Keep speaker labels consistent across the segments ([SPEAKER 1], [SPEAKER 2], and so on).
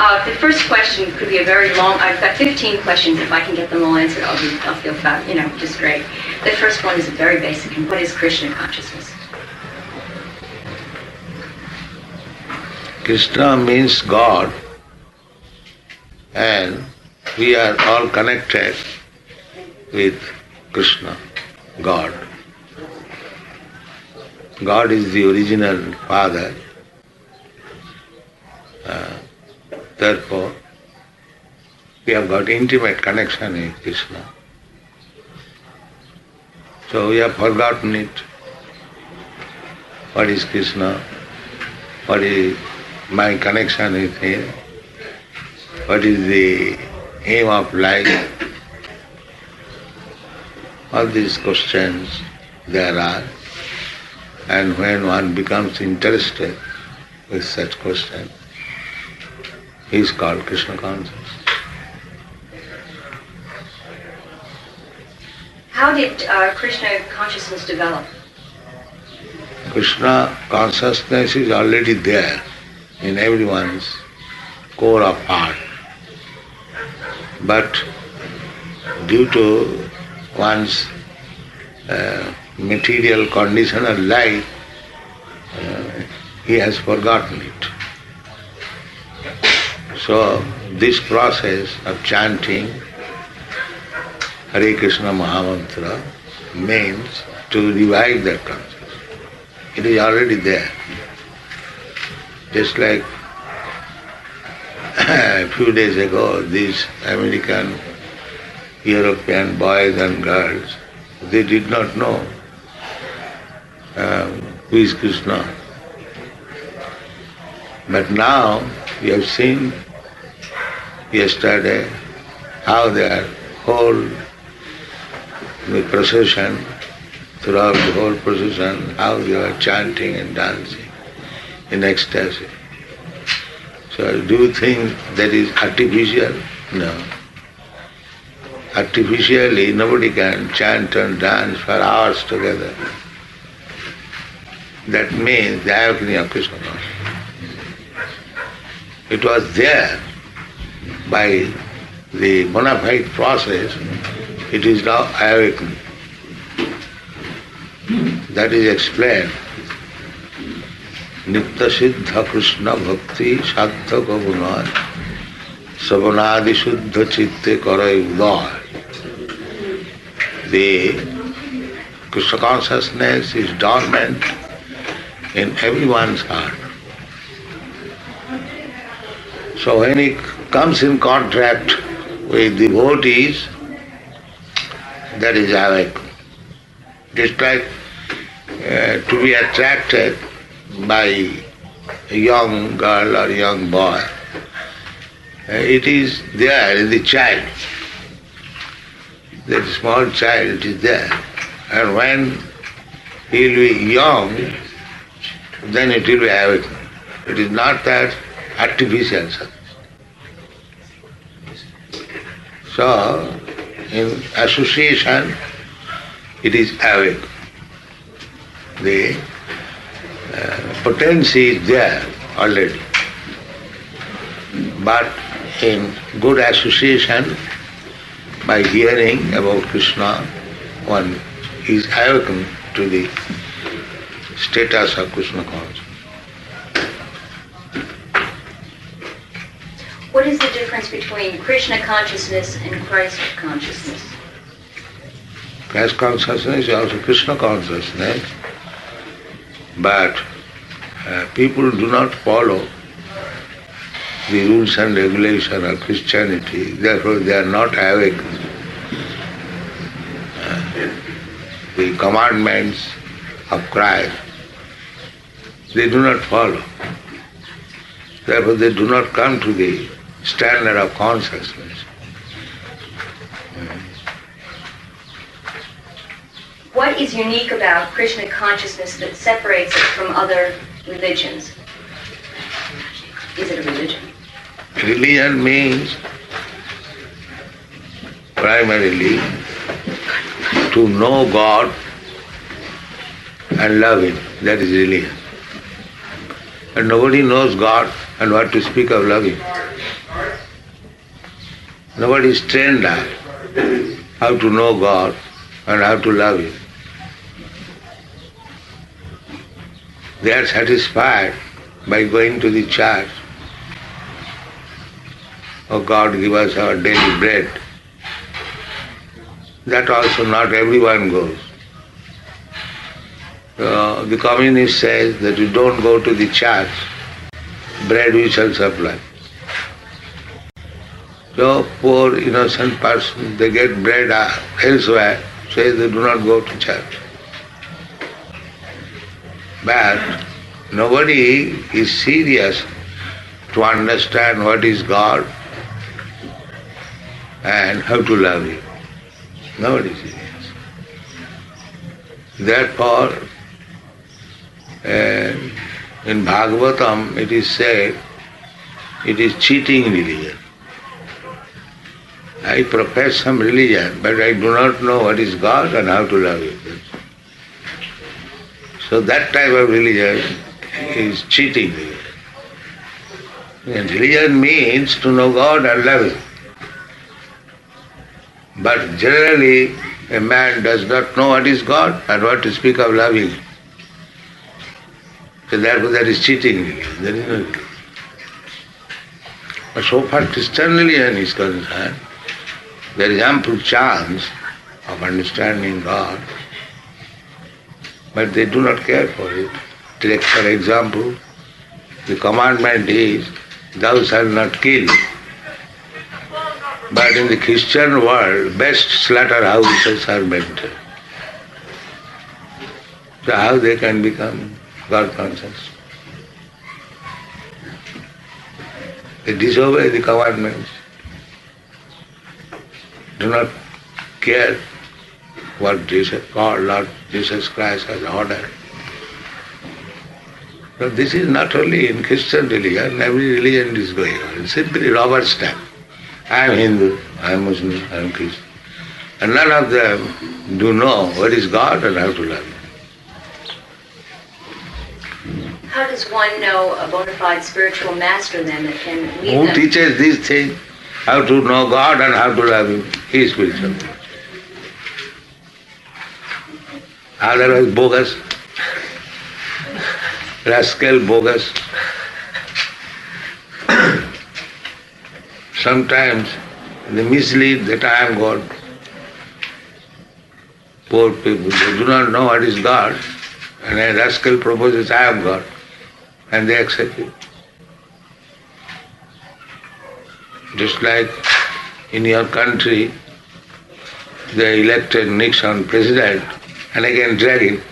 [SPEAKER 1] The first question could be a very long. I've got 15 questions. If I can get them all answered, I'll feel just great. The first one is a very basic. And what is Krishna consciousness?
[SPEAKER 2] Krishna means God, and we are all connected with Krishna, God. God is the original Father. Therefore, we have got intimate connection with Krishna. So we have forgotten it. What is Krishna? What is my connection with Him? What is the aim of life? All these questions there are. And when one becomes interested with such questions, he is called Krishna conscious.
[SPEAKER 1] How did Krishna consciousness develop?
[SPEAKER 2] Krishna consciousness is already there in everyone's core of heart. But due to one's material condition of life, he has forgotten it. So this process of chanting Hare Krishna Mahamantra means to revive that consciousness. It is already there. Just like a few days ago, these American, European boys and girls, they did not know who is Krishna. But now we have seen yesterday how their whole procession, throughout the whole procession, how they were chanting and dancing in ecstasy. So do you think that is artificial? No. Artificially nobody can chant and dance for hours together. That means the awakening of Krishna consciousness. It was there by the bona fide process, it is now awakened. That is explained. Nitya Siddha Krishna Bhakti Sadhya Guna Savanadi Shuddha Chitte Karai Udaya. The Krishna consciousness is dormant in everyone's heart. So when it comes in contact with devotees, that is awake. Just like to be attracted by a young girl or young boy. It is there in the child. That small child, it is there. And when he will be young, then it will be awakened. It is not that artificial. So, in association, it is awake. The potency is there already. But in good association, by hearing about Krishna, one is awakened to the status of Krishna consciousness.
[SPEAKER 1] What is the difference between Krishna consciousness and Christ consciousness?
[SPEAKER 2] Christ consciousness is also Krishna consciousness, but people do not follow the rules and regulations of Christianity, therefore they are not awake. The commandments of Christ, they do not follow. Therefore they do not come to the standard of consciousness.
[SPEAKER 1] What is unique about Krishna consciousness that separates it from other religions? Is it a religion?
[SPEAKER 2] Religion means primarily to know God and love Him. That is religion. And nobody knows God, and what to speak of loving. Nobody is trained up how to know God and how to love Him. They are satisfied by going to the church. Oh God, give us our daily bread. That also not everyone goes. The communist says that you don't go to the church, bread we shall supply. So poor innocent person, they get bread elsewhere, says they do not go to church. But nobody is serious to understand what is God and how to love Him. Nobody is serious. Therefore, in Bhagavatam it is said, it is cheating religion. I profess some religion, but I do not know what is God and how to love Him. So that type of religion is cheating religion. And religion means to know God and love Him. But generally, a man does not know what is God and what to speak of loving Him. So therefore that is cheating religion. There is no religion. But so far Christian religion is concerned, there is ample chance of understanding God, but they do not care for it. Take for example, the commandment is, thou shalt not kill. But in the Christian world, best slaughterhouses are maintained. So how they can become God conscious? They disobey the commandments, do not care what God, Lord Jesus Christ has ordered. So this is not only in Christian religion, every religion is going on. It's simply rubber stamp. I am Hindu, I am Muslim, I am Christian. And none of them do know what is God and how to love Him.
[SPEAKER 1] How does one know a bona fide spiritual master then that can lead
[SPEAKER 2] Who
[SPEAKER 1] them?
[SPEAKER 2] teaches these things? How to know God and how to love Him? He is spiritual. Otherwise bogus, rascal bogus. Sometimes they mislead that I am God. Poor people, they do not know what is God, and a rascal proposes I am God, and they accept it. Just like in your country, they elected Nixon president and again drag him.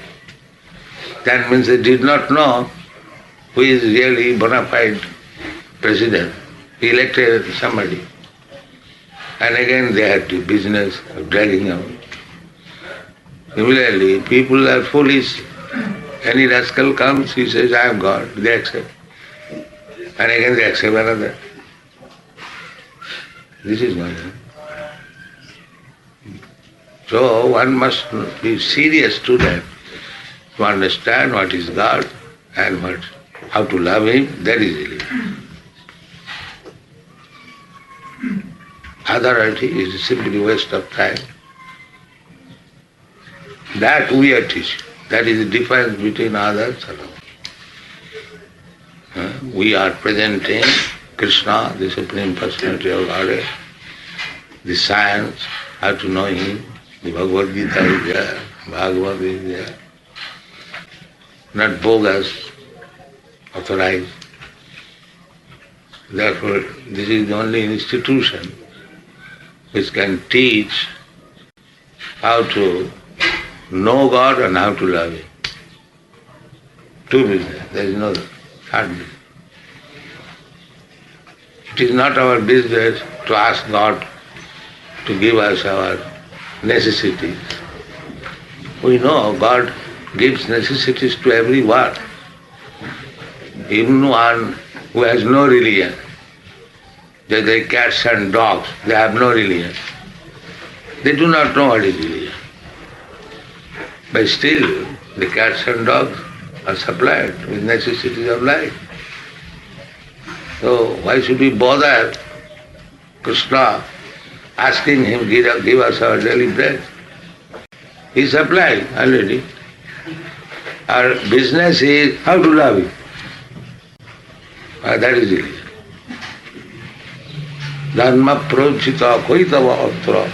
[SPEAKER 2] That means they did not know who is really bona fide president. He elected somebody. And again they had the business of dragging him. Similarly, people are foolish. Any rascal comes, he says, I am God. They accept. And again they accept another. This is going on. So one must be serious student to understand what is God and how to love Him. That is religion. Otherwise is simply waste of time. That we are teaching. That is the difference between others and us. We are presenting Krishna, the Supreme Personality of Godhead, the science, how to know Him, the Bhagavad Gita is there, Bhagavad is there. Not bogus, authorized. Therefore, this is the only institution which can teach how to know God and how to love Him. Two business, there is no third business. It is not our business to ask God to give us our necessities. We know God gives necessities to everyone. Even one who has no religion, they are cats and dogs, they have no religion. They do not know what is religion. But still, the cats and dogs are supplied with necessities of life. So why should we bother Krishna asking him, give us our daily bread. He supplied already. Our business is how to love him. That is it. Dharma prochita koitava atra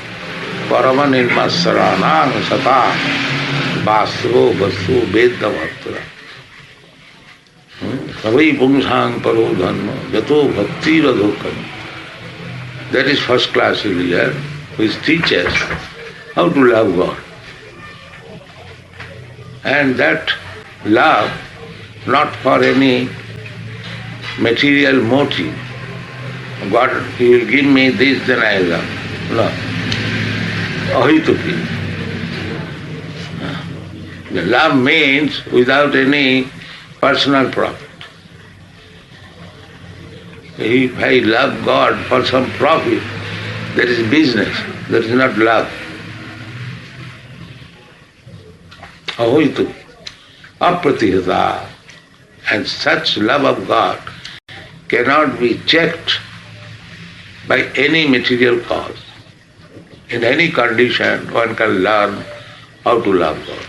[SPEAKER 2] parama nirmasaranang sata vasro vasu vedavatra. Savai pungsang paro dharma jato bhakti radhokam. That is first class religion, which teaches how to love God. And that love not for any material motive. God, He will give me this, then I love. No. Ahituki. The love means without any personal profit. If I love God for some profit, that is business, that is not love. Ahoitu, apratihata. And such love of God cannot be checked by any material cause. In any condition, one can learn how to love God.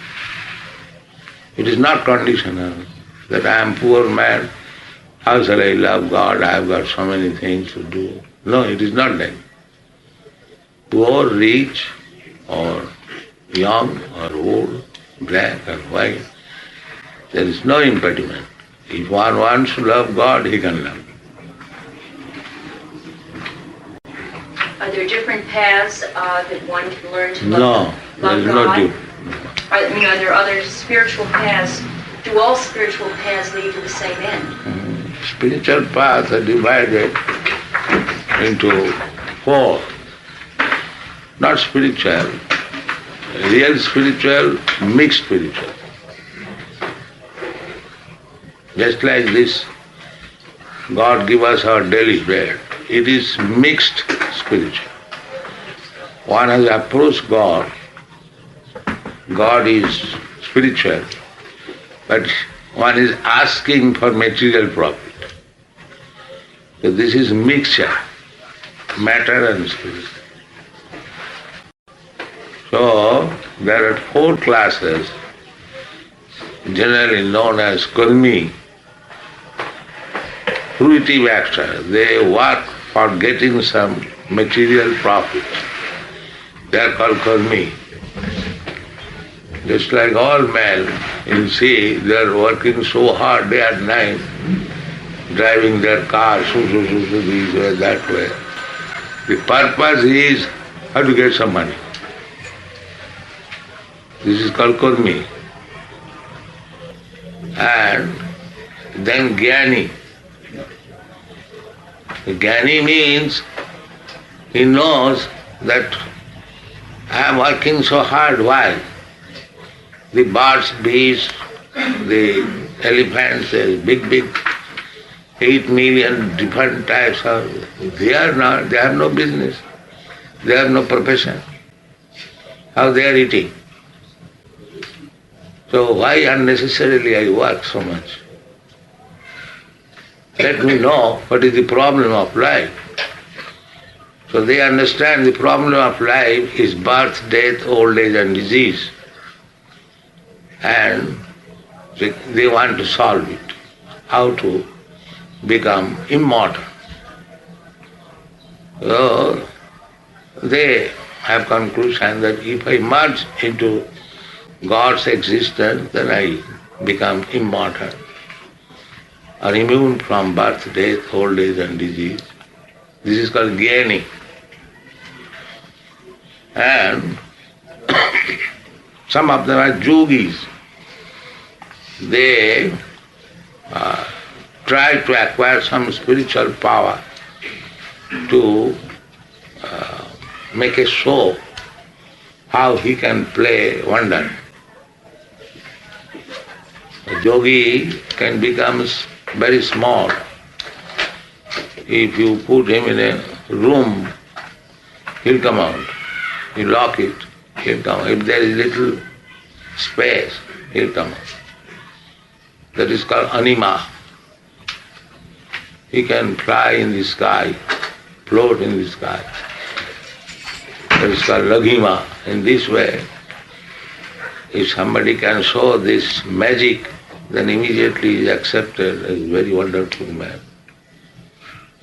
[SPEAKER 2] It is not conditional that I am poor man, how shall I love God? I have got so many things to do. No, it is not that. Poor, rich, or young, or old, black or white, there is no impediment. If one wants to love God, he can love.
[SPEAKER 1] Are there different paths that one can learn to
[SPEAKER 2] No,
[SPEAKER 1] love
[SPEAKER 2] there is
[SPEAKER 1] God?
[SPEAKER 2] no difference.
[SPEAKER 1] Are there other spiritual paths? Do all spiritual paths lead to the same end?
[SPEAKER 2] Spiritual paths are divided into four. Not spiritual, real spiritual, mixed spiritual. Just like this, God give us our daily bread. It is mixed spiritual. One has approached God. God is spiritual, but one is asking for material profit. So this is mixture, matter and spirit. So there are four classes, generally known as karmi, fruitive actors. They work for getting some material profit. They are called karmi. Just like all men, you see, they are working so hard day and night, driving their cars, this way, that way. The purpose is how to get some money. This is called karmi. And then jnani. Jnani means he knows that I am working so hard. Why? The birds, bees, the elephants, the big 8 million different types of, they have no business. They have no profession. How they are eating? So why unnecessarily I work so much? Let me know what is the problem of life. So they understand the problem of life is birth, death, old age and disease. And they want to solve it. How to become immortal. So they have conclusion that if I merge into God's existence, then I become immortal or immune from birth, death, old age and disease. This is called jnani. And some of them are yogis. They try to acquire some spiritual power to make a show how he can play wonder. A yogi can become very small. If you put him in a room, he'll come out. You lock it, he'll come out. If there is little space, he'll come out. That is called anima. He can fly in the sky, float in the sky. That is called Laghima. In this way, if somebody can show this magic, then immediately is accepted as a very wonderful man.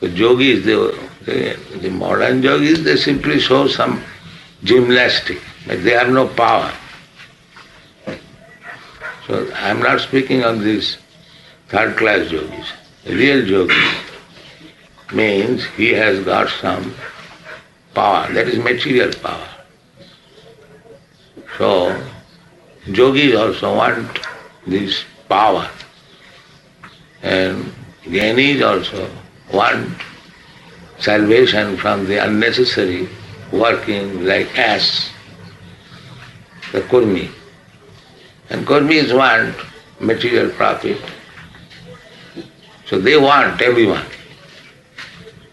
[SPEAKER 2] The yogis, the modern yogis, they simply show some gymnastic, but they have no power. So I am not speaking of these third-class yogis. The real yogi means he has got some power, that is material power. So yogis also want this power, and jnanis also want salvation from the unnecessary working like ass, the kurmi. And kurmis want material profit. So they want everyone.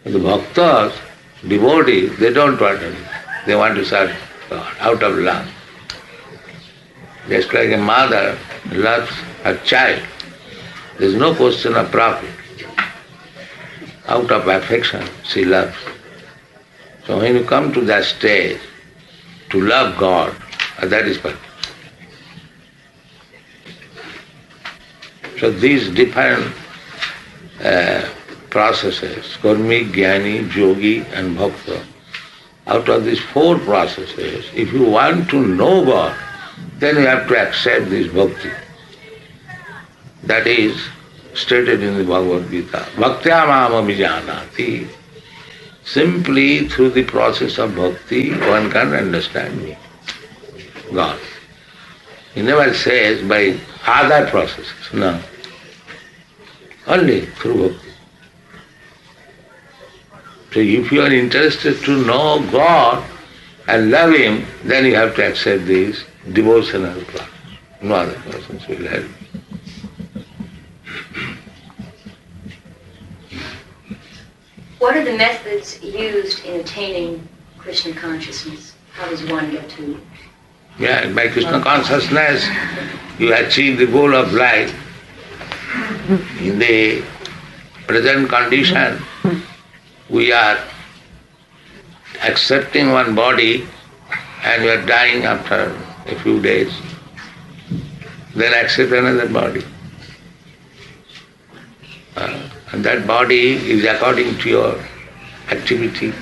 [SPEAKER 2] The bhaktas, devotees, they don't want anything. They want to serve God out of love. Just like a mother loves her child, there is no question of profit. Out of affection, she loves. So when you come to that stage, to love God, that is perfect. So these different processes, karmi, jnani, yogi and bhakta, out of these four processes, if you want to know God, then you have to accept this bhakti. That is stated in the Bhagavad Gita. Bhaktya mam abhijanati. Simply through the process of bhakti, one can understand me, God. He never says by other processes, no. Only through bhakti. So if you are interested to know God and love Him, then you have to accept this devotional process. No other persons will help you.
[SPEAKER 1] What are the methods used in attaining Krishna consciousness? How does one get to?
[SPEAKER 2] Yeah, by Krishna consciousness, you achieve the goal of life. In the present condition, we are accepting one body and we are dying after a few days. Then accept another body. And that body is according to your activity.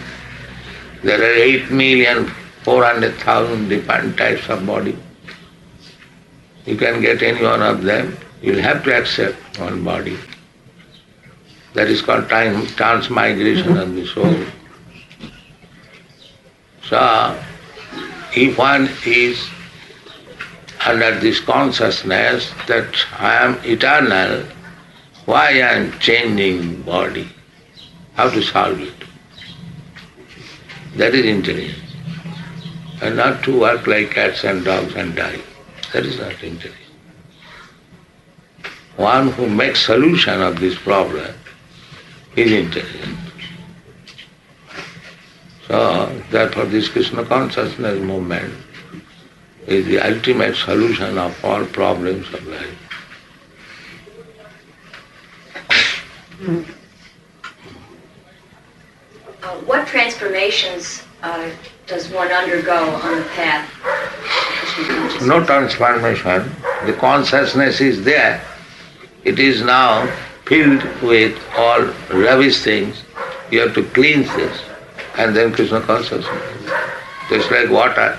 [SPEAKER 2] There are 8,400,000 different types of body. You can get any one of them. You will have to accept one body. That is called transmigration of the soul. So, if one is under this consciousness that I am eternal, why I am changing body? How to solve it? That is intelligence. And not to work like cats and dogs and die. That is not intelligence. One who makes solution of this problem is intelligent. So, therefore this Krishna consciousness movement is the ultimate solution of all problems of life.
[SPEAKER 1] What transformations does one undergo on the path to Krishna consciousness?
[SPEAKER 2] No transformation. The consciousness is there. It is now filled with all rubbish things. You have to cleanse this and then Krishna consciousness. Just like water.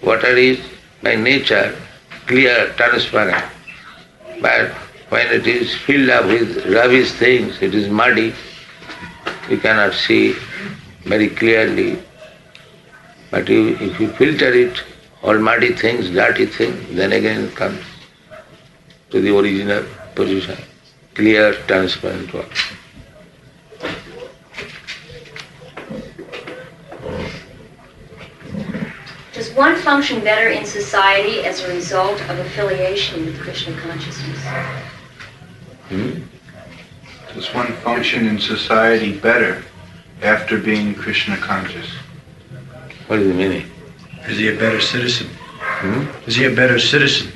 [SPEAKER 2] Water is by nature clear, transparent. But when it is filled up with rubbish things, it is muddy. You cannot see very clearly. But if you filter it, all muddy things, dirty things, then again it comes to the original position. Clear, transparent water.
[SPEAKER 1] Does one function better in society as a result of affiliation with Krishna consciousness?
[SPEAKER 3] Does one function in society better after being Krishna conscious?
[SPEAKER 2] What is the meaning?
[SPEAKER 4] Is he a better citizen? Is he a better citizen?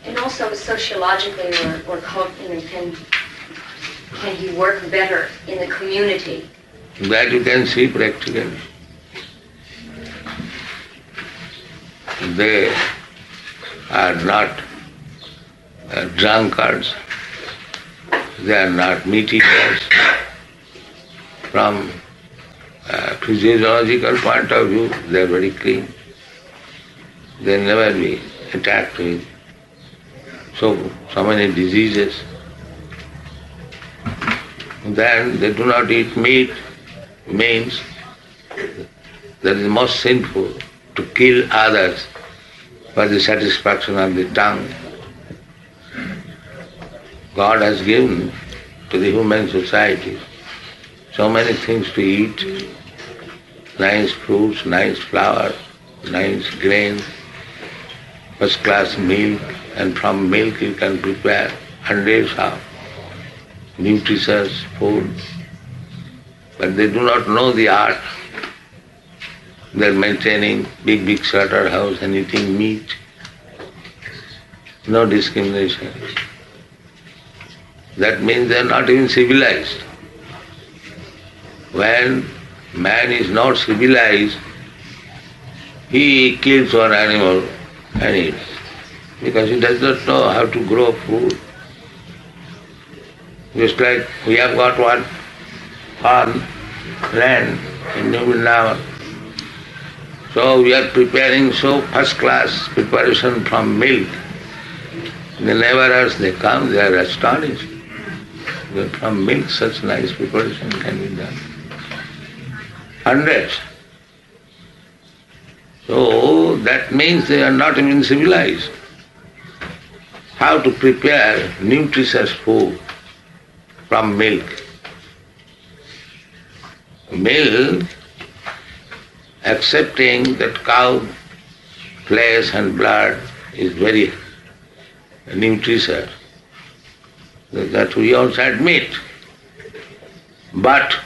[SPEAKER 1] And also sociologically, or can he work better in the community?
[SPEAKER 2] That you can see practically. they are not drunkards, they are not meat eaters. From a physiological point of view, they are very clean. They will never be attacked with so many diseases. Then they do not eat meat, means that is most sinful, to kill others for the satisfaction of the tongue. God has given to the human society so many things to eat, nice fruits, nice flour, nice grain, first class milk, and from milk you can prepare hundreds of nutritious food. But they do not know the art. They are maintaining big slaughterhouse and eating meat. No discrimination. That means they are not even civilized. When man is not civilized, he kills one animal and eats, because he does not know how to grow food. Just like we have got one farm land in New Vrindavan. So we are preparing so first class preparation from milk. The laborers, they come, they are astonished. From milk such nice preparation can be done. Hundreds. So that means they are not even civilized. How to prepare nutritious food from milk? Milk, accepting that cow flesh and blood is very nutritious, that we also admit. But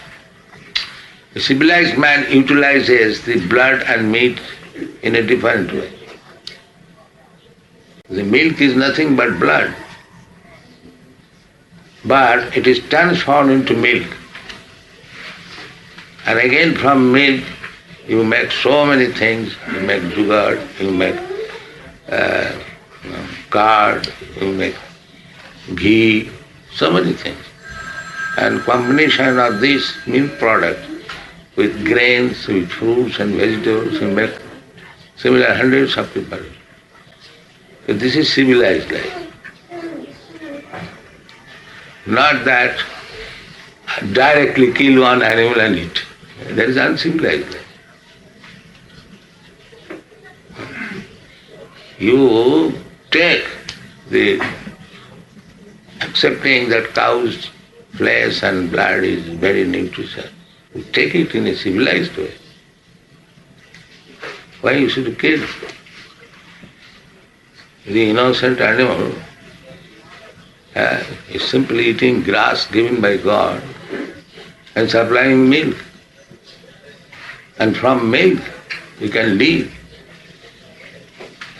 [SPEAKER 2] the civilized man utilizes the blood and meat in a different way. The milk is nothing but blood, but it is transformed into milk. And again from milk you make so many things. You make jugar, you make curd, you make ghee, so many things. And combination of this milk product with grains, with fruits and vegetables, you make similar hundreds of preparations. So this is civilized life. Not that directly kill one animal and eat. That is uncivilized life. You take the accepting that cow's flesh and blood is very nutritious. You take it in a civilized way. Why you should kill the innocent animal? Is simply eating grass given by God and supplying milk. And from milk you can live.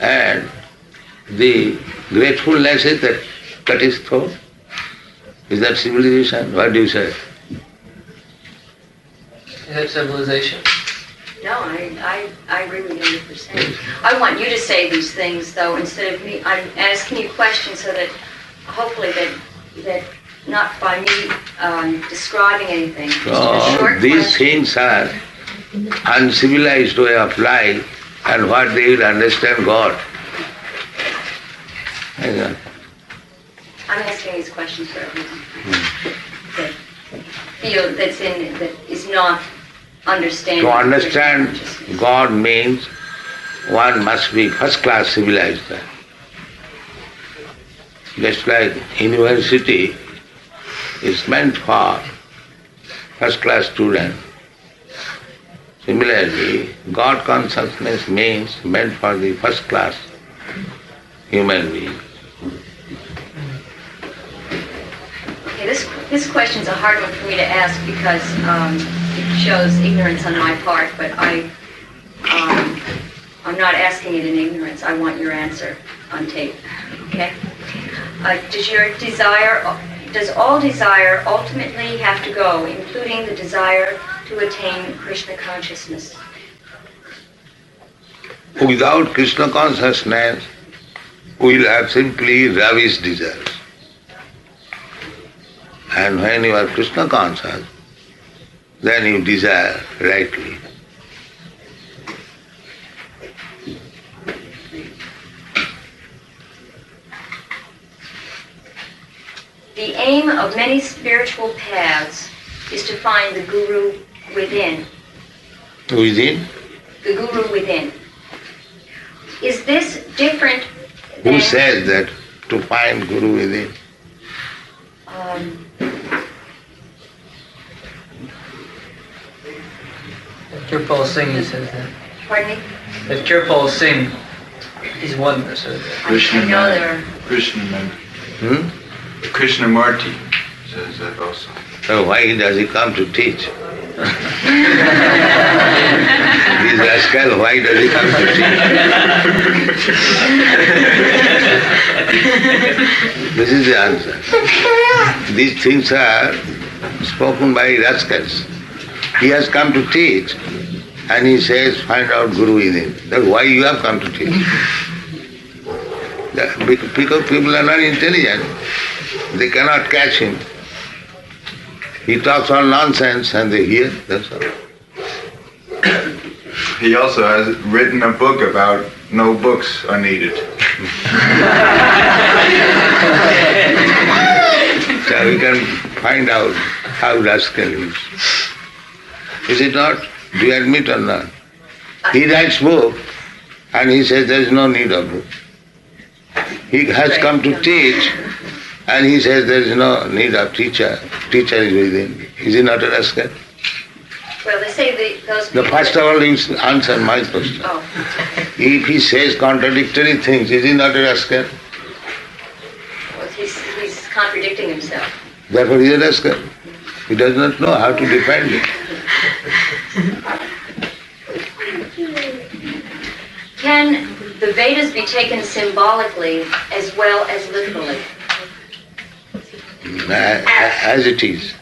[SPEAKER 2] And the gratefulness is that cut his throat. Is that civilization? What do you say?
[SPEAKER 5] Is that civilization?
[SPEAKER 1] No, I agree with you 100%. I want you to say these things, though, instead of me. I'm asking you questions so that hopefully that not by me describing anything.
[SPEAKER 2] So these things are uncivilized way of life, and what they will understand God.
[SPEAKER 1] I'm asking these questions for everyone. That feel that is not understanding.
[SPEAKER 2] To understand God means one must be first class civilized. Just like university is meant for first class student. Similarly, God consciousness means meant for the first class human being.
[SPEAKER 1] Okay, this question's a hard one for me to ask because it shows ignorance on my part, but I'm not asking it in ignorance. I want your answer on tape. Okay? Does all desire ultimately have to go, including the desire to attain Krishna consciousness?
[SPEAKER 2] Without Krishna consciousness, we will have simply ravish desires. And when you are Krishna conscious, then you desire rightly.
[SPEAKER 1] The aim of many spiritual paths is to find the Guru within.
[SPEAKER 2] Within?
[SPEAKER 1] The Guru within. Is this different than...
[SPEAKER 2] Who says that to find Guru within?
[SPEAKER 5] Kirpal Singh says that.
[SPEAKER 1] Pardon me?
[SPEAKER 5] That Kirpal Singh is one that says that.
[SPEAKER 3] Krishna
[SPEAKER 1] I know there are...
[SPEAKER 3] Krishnamurti says that also.
[SPEAKER 2] So why does he come to teach? This rascal, why does he come to teach? This is the answer. These things are spoken by rascals. He has come to teach and he says, find out Guru within. That's why you have come to teach. Because people are not intelligent. They cannot catch him. He talks all nonsense and they hear, that's all.
[SPEAKER 3] He also has written a book about no books are needed.
[SPEAKER 2] So we can find out how rascal he is. Is it not? Do you admit or not? He writes book and he says there is no need of book. He has come to teach and he says there is no need of teacher. Teacher is within. Is he not a rascal?
[SPEAKER 1] Well, they say those
[SPEAKER 2] The
[SPEAKER 1] people...
[SPEAKER 2] first of all, you answer my question.
[SPEAKER 1] Oh.
[SPEAKER 2] If he says contradictory things, is he not a rascal?
[SPEAKER 1] Well, he's contradicting himself.
[SPEAKER 2] Therefore he is a rascal. He does not know how to defend it.
[SPEAKER 1] Can the Vedas be taken symbolically as well as literally?
[SPEAKER 2] As it is.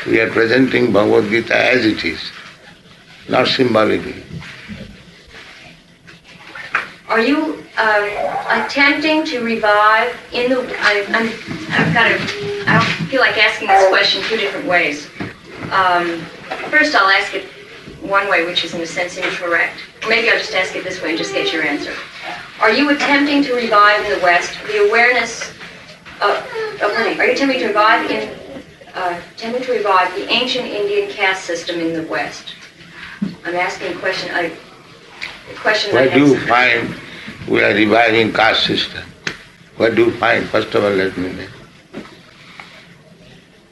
[SPEAKER 2] We are presenting Bhagavad Gita as it is, not symbolically.
[SPEAKER 1] Are you attempting to revive in the... I feel like asking this question two different ways. First, I'll ask it one way, which is in a sense incorrect. Maybe I'll just ask it this way and just get your answer. Are you attempting to revive in the West the awareness of... are you attempting to revive the ancient Indian caste system in the West? I'm asking a question.
[SPEAKER 2] Where do you find we are reviving caste system? Where do you find? First of all, let me know.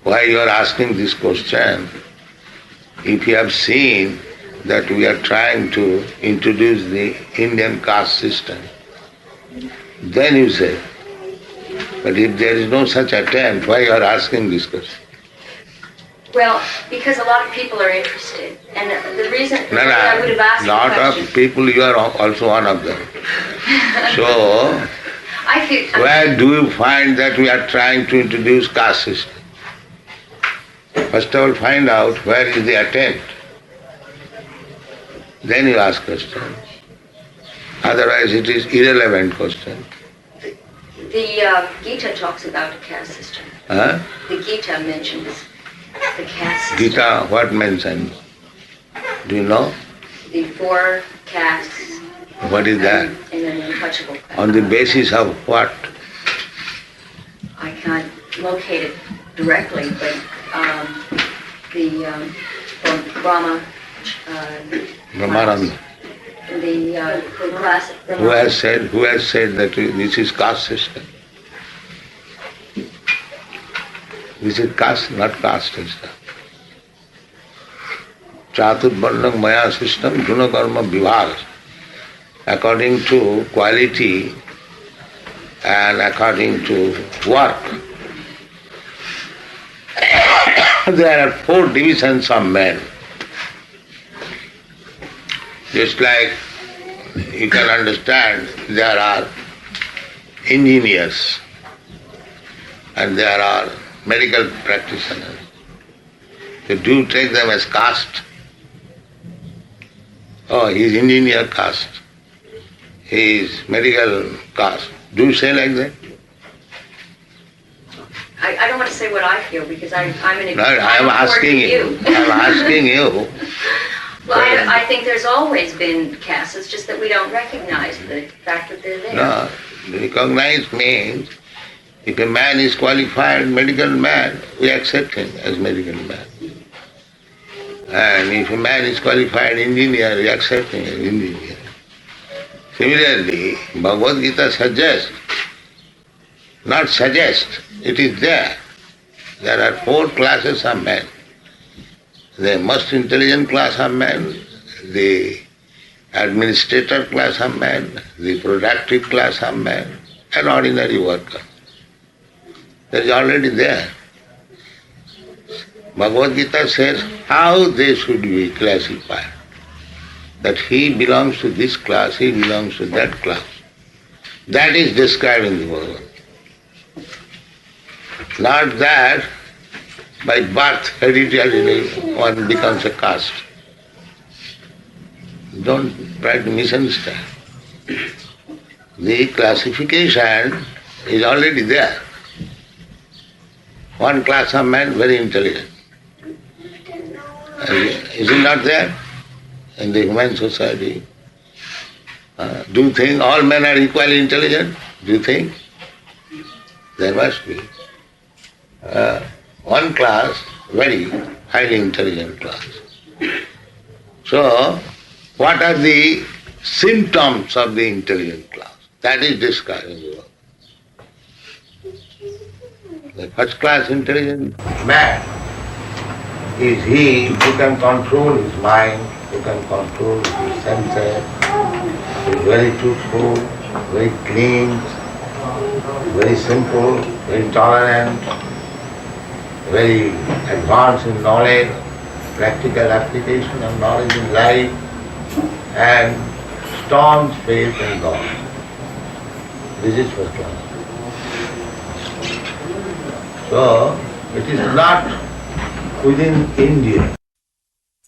[SPEAKER 2] Why you are asking this question? If you have seen that we are trying to introduce the Indian caste system, then you say. But if there is no such attempt, why you are asking this question?
[SPEAKER 1] Well, because a lot of people are interested. And the reason
[SPEAKER 2] No,
[SPEAKER 1] I would have asked
[SPEAKER 2] lot
[SPEAKER 1] the question...
[SPEAKER 2] of people, you are also one of them. So,
[SPEAKER 1] I feel...
[SPEAKER 2] where do you find that we are trying to introduce caste system? First of all, find out where is the attempt. Then you ask question. Otherwise, it is irrelevant question.
[SPEAKER 1] The Gita talks about a caste system.
[SPEAKER 2] Huh?
[SPEAKER 1] The Gita mentions the caste system.
[SPEAKER 2] Gita, what mentions? Do you know?
[SPEAKER 1] The 4 castes.
[SPEAKER 2] What is that?
[SPEAKER 1] And an untouchable caste.
[SPEAKER 2] On the basis of what?
[SPEAKER 1] I can't locate it directly, but from Brahma...
[SPEAKER 2] Brahmananda.
[SPEAKER 1] The class...
[SPEAKER 2] Who has said that this is caste system? This is caste, not caste system. Chaturvarnam maya system, guna karma vibhaga. According to quality and according to work. There are 4 divisions of men. Just like you can understand, there are engineers and there are medical practitioners. So do you take them as caste? Oh, he is engineer caste. He is medical caste. Do you say like that?
[SPEAKER 1] I don't want to say what I feel because I'm in a
[SPEAKER 2] No, I am asking you. I am asking you.
[SPEAKER 1] Well, I think there's always been castes. It's just that we don't recognize the fact that they're there.
[SPEAKER 2] No, recognize means if a man is qualified medical man, we accept him as medical man. And if a man is qualified engineer, we accept him as engineer. Similarly, Bhagavad Gita suggests, not suggest, it is there. There are 4 classes of men. The most intelligent class of men, the administrator class of men, the productive class of men, and ordinary worker. That is already there. Bhagavad Gita says how they should be classified. That he belongs to this class, he belongs to that class. That is described in the Bhagavad. Not that by birth, hereditarily, one becomes a caste. Don't try to misunderstand. The classification is already there. One class of men very intelligent. Is it not there in the human society? Do you think all men are equally intelligent? Do you think? There must be. One class, very highly intelligent class. So, what are the symptoms of the intelligent class? That is described in the work. The first class intelligent man is he who can control his mind, who can control his senses, who is very truthful, very clean, very simple, very tolerant, very advanced in knowledge, practical application of knowledge in life, and staunch faith in God. This is first class. So, it is not within India.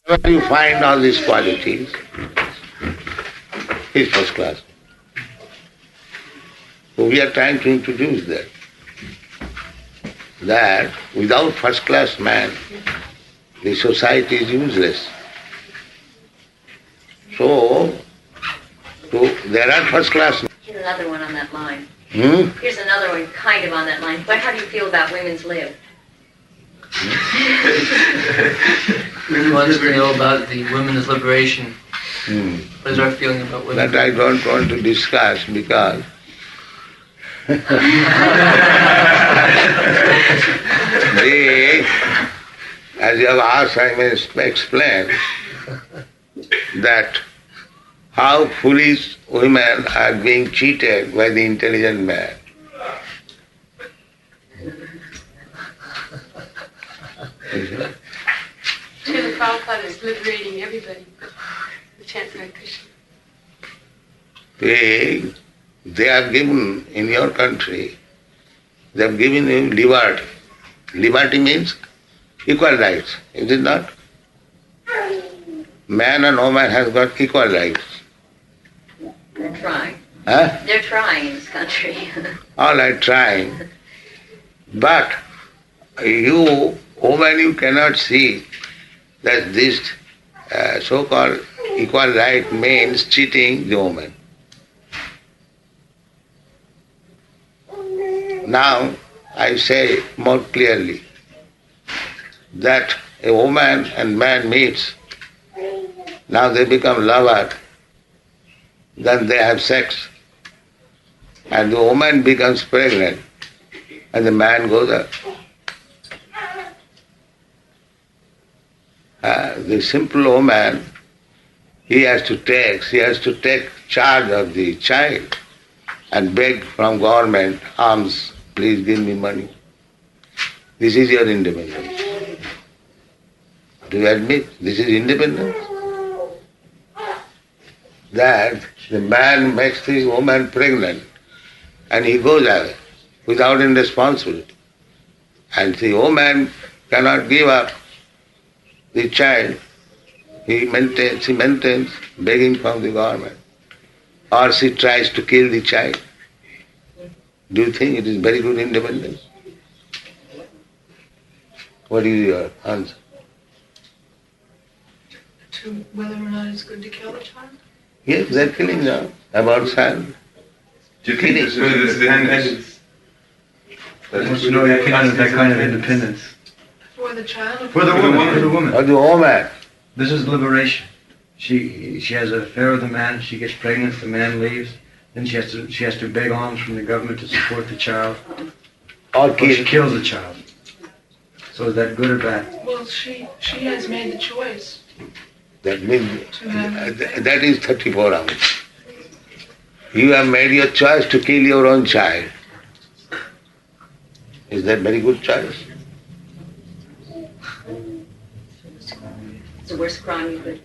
[SPEAKER 2] Where you find all these qualities is first class. So we are trying to introduce that without first class man, the society is useless. So there are first class men.
[SPEAKER 1] Here's another one on that line.
[SPEAKER 2] Hmm?
[SPEAKER 1] Here's another one kind of on that line. But how do you feel about women's lib?
[SPEAKER 5] He wants to know about the women's liberation.
[SPEAKER 2] Hmm.
[SPEAKER 5] What is our feeling about women?
[SPEAKER 2] That I don't want to discuss because as you have asked, I may explain that how foolish women are being cheated by the intelligent man.
[SPEAKER 6] Srila Prabhupada is liberating everybody with chant Hare Krishna.
[SPEAKER 2] They have given, in your country, they have given you liberty. Liberty means equal rights, is it not? Man and woman has got equal rights.
[SPEAKER 1] They're trying.
[SPEAKER 2] Huh?
[SPEAKER 1] They're trying in this country.
[SPEAKER 2] All right, trying. But you, woman, you cannot see that this so-called equal right means cheating the woman. Now, I say more clearly that a woman and man meets, now they become lovers, then they have sex, and the woman becomes pregnant, and the man goes up. The simple woman, she has to take charge of the child and beg from government, alms, please give me money. This is your independence. Do you admit this is independence? That the man makes the woman pregnant and he goes away without any responsibility. And the woman cannot give up the child she maintains begging from the government. Or she tries to kill the child. Do you think it is very good independence? What is your answer?
[SPEAKER 6] To whether or not it's good to kill the child?
[SPEAKER 2] Yes, they are killing now. About child.
[SPEAKER 3] Do you think this is independence?
[SPEAKER 4] He wants to know your opinion of that kind of independence.
[SPEAKER 6] For the child? Or
[SPEAKER 4] For the woman. For the woman.
[SPEAKER 2] Or the woman.
[SPEAKER 4] This is liberation. She has an affair with a man. She gets pregnant. The man leaves. Then she has to beg alms from the government to support the child.
[SPEAKER 2] Or
[SPEAKER 4] Or she
[SPEAKER 2] kill.
[SPEAKER 4] kills the child. So is that good or bad?
[SPEAKER 6] Well, she has made the choice.
[SPEAKER 2] That means that is 34 hours. You have made your choice to kill your own child. Is that very good choice?
[SPEAKER 1] It's the worst crime you could.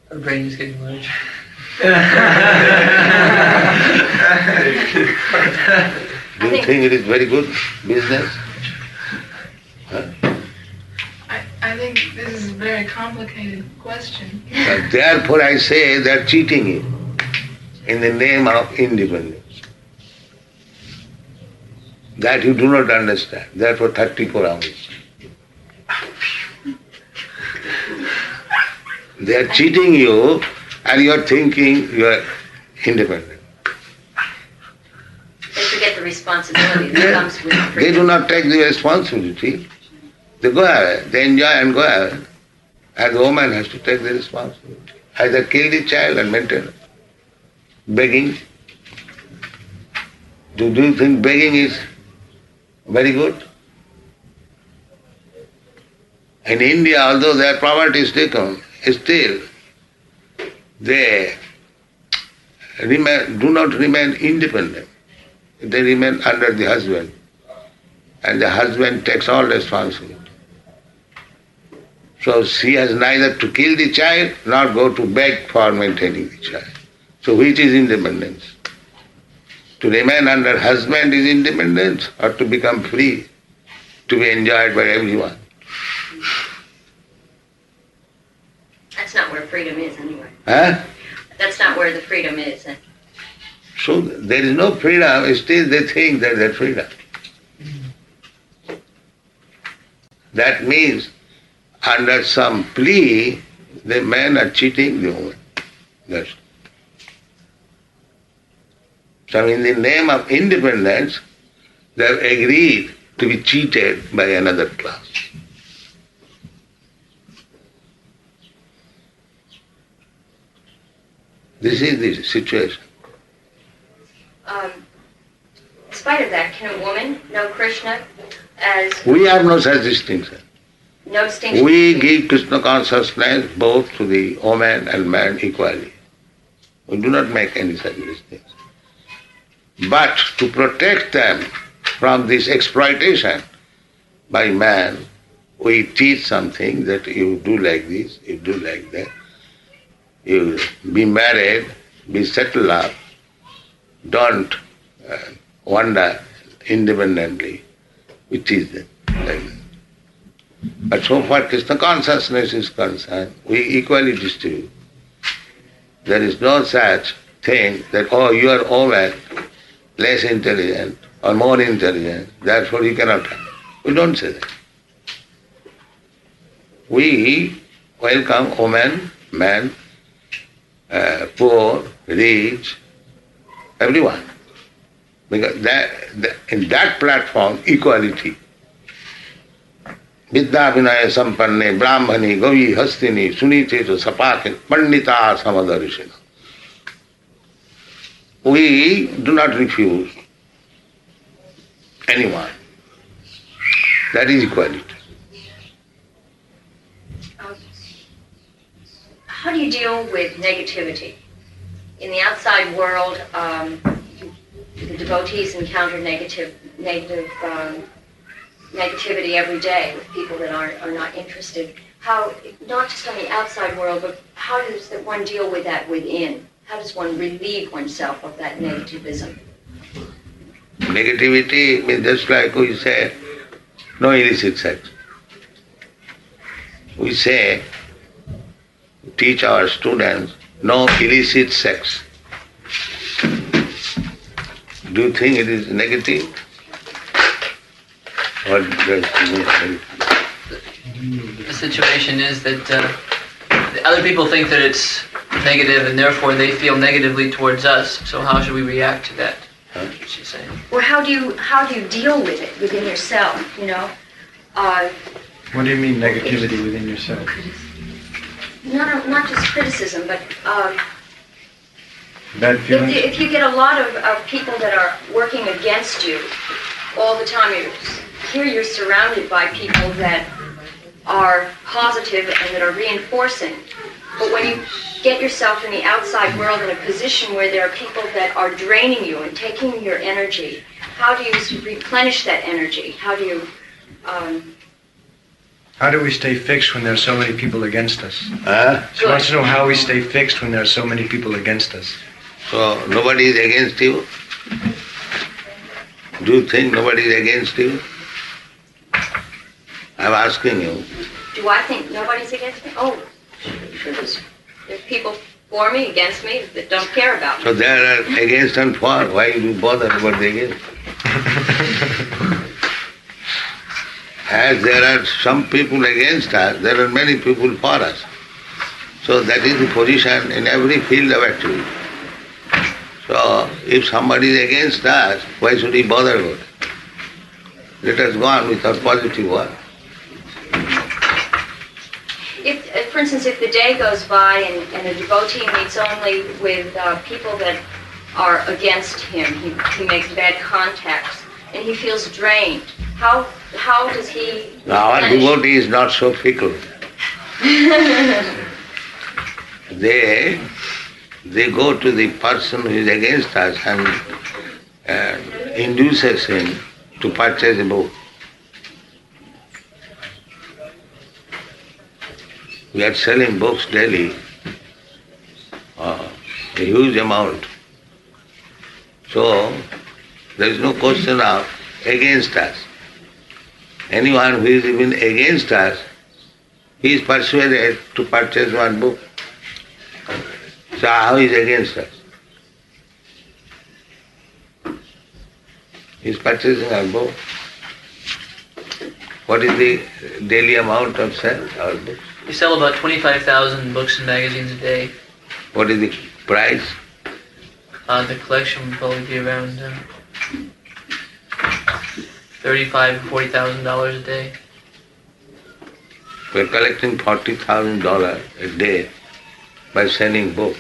[SPEAKER 5] Her brain is getting large.
[SPEAKER 2] Do you think it is very good business? Huh?
[SPEAKER 6] I think this is a very complicated question.
[SPEAKER 2] Therefore I say they are cheating you in the name of independence. That you do not understand. Therefore 34 hours. They are cheating you and you are thinking you are independent.
[SPEAKER 1] They forget the responsibility that comes with
[SPEAKER 2] They
[SPEAKER 1] freedom.
[SPEAKER 2] do not take the responsibility. They go ahead, they enjoy and go ahead. And the woman has to take the responsibility. Either kill the child and maintain it. Begging. Do you think begging is very good? In India, although their poverty is taken, still they do not remain independent. They remain under the husband. And the husband takes all responsibility. So she has neither to kill the child nor go to beg for maintaining the child. So which is independence? To remain under husband is independence or to become free, to be enjoyed by everyone?
[SPEAKER 1] That's not where freedom is anyway.
[SPEAKER 2] Huh?
[SPEAKER 1] That's not where the freedom is.
[SPEAKER 2] So there is no freedom, still they think that there's freedom. That means under some plea, the men are cheating the woman. That's so in the name of independence, they have agreed to be cheated by another class. This is the situation.
[SPEAKER 1] In spite of that, can a woman know Krishna as
[SPEAKER 2] We have no such distinction.
[SPEAKER 1] no distinction?
[SPEAKER 2] We
[SPEAKER 1] between-
[SPEAKER 2] give Krishna consciousness both to the woman and man equally. We do not make any such distinction. But to protect them from this exploitation by man, we teach something that you do like this, you do like that. You be married, be settled up, don't wander independently. We teach them like that. But so far Krishna consciousness is concerned, we equally distribute. There is no such thing that, oh, you are woman, less intelligent or more intelligent, therefore you cannot have. We don't say that. We welcome woman, man, poor, rich, everyone. Because in that platform, equality. Vidya vinaya sampanne, brahmani, gavi, hastini, sunite, sapake, pandita, samadarishina. We do not refuse anyone. That is equality.
[SPEAKER 1] How do you deal with negativity? In the outside world, the devotees encounter negativity every day with people that are not interested. How, not just on the outside world, but how does one deal with that within? How does one relieve oneself of that negativism?
[SPEAKER 2] Negativity means just like we say, no illicit sex. we say, teach our students, no illicit sex. Do you think it is negative? Or does
[SPEAKER 5] The situation is that other people think that it's negative and therefore they feel negatively towards us. So how should we react to that? She's saying.
[SPEAKER 1] Or how do you deal with it within yourself, you know?
[SPEAKER 4] What do you mean negativity within yourself?
[SPEAKER 1] Not just criticism, but
[SPEAKER 4] Bad feelings?
[SPEAKER 1] if you get a lot of people that are working against you all the time, here you're surrounded by people that are positive and that are reinforcing. But when you get yourself in the outside world in a position where there are people that are draining you and taking your energy, how do you replenish that energy? How do you...
[SPEAKER 4] How do we stay fixed when there are so many people against us?
[SPEAKER 2] Huh?
[SPEAKER 4] She wants to know how we stay fixed when there are so many people against us.
[SPEAKER 2] So nobody is against you? Do you think nobody is against you? I'm asking you.
[SPEAKER 1] Do I think nobody's against me? Oh, sure there's people for me, against me, that don't care about me.
[SPEAKER 2] So they are against and for. Why do you bother about the against? As there are some people against us, there are many people for us. So that is the position in every field of activity. So if somebody is against us, why should we bother about it? Let us go on with our positive work.
[SPEAKER 1] If, for instance, if the day goes by and a devotee meets only with people that are against him, he makes bad contacts, and he feels drained, how does he...
[SPEAKER 2] Now our devotee is not so fickle. They go to the person who is against us and induces him to purchase a book. We are selling books daily, a huge amount. So there is no question of against us. Anyone who is even against us, he is persuaded to purchase one book. So how is against us? He is purchasing our book. What is the daily amount of sale, our books?
[SPEAKER 5] We sell about 25,000 books and magazines a day.
[SPEAKER 2] What is the price?
[SPEAKER 5] The collection would probably be around $35,000 to $40,000 a day.
[SPEAKER 2] We are collecting $40,000 a day by selling books.